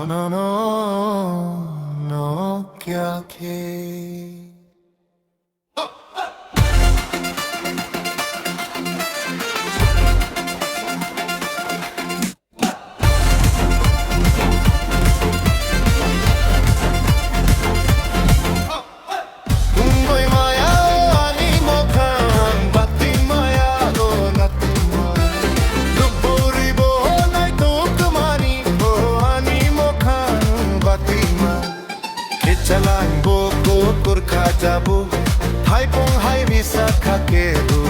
no, no, no, क्या खे Jalan boko kurka jabu Hai pong hai bisa kakedu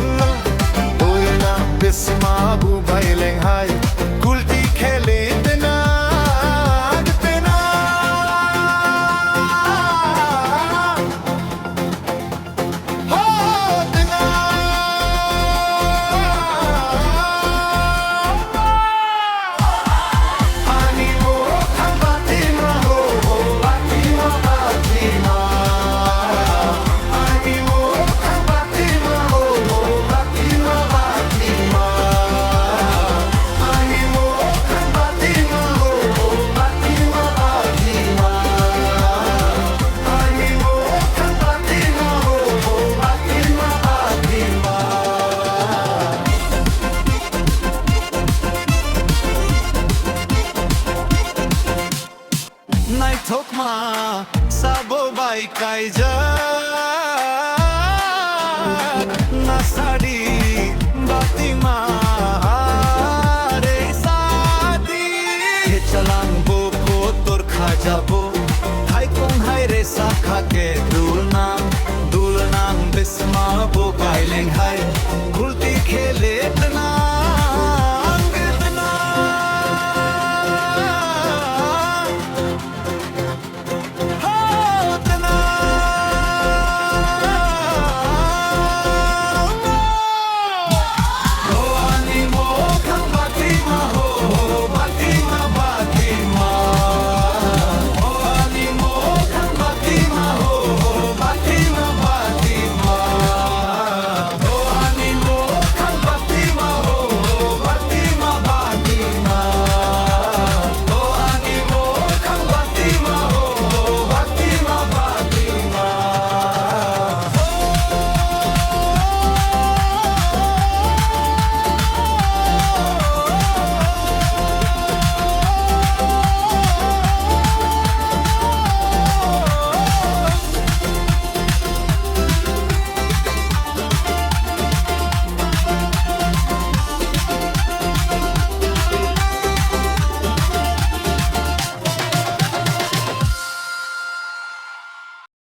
Boyna bisma bu baileng hai Kulti khele tena tena Ho tena Ani mo khambati ma ho bati ma Nai thok ma sabo bai kai ja na sadi bati ma re sadi ke chalang bo ko tor kha jabo hai kong hai re sa kha ke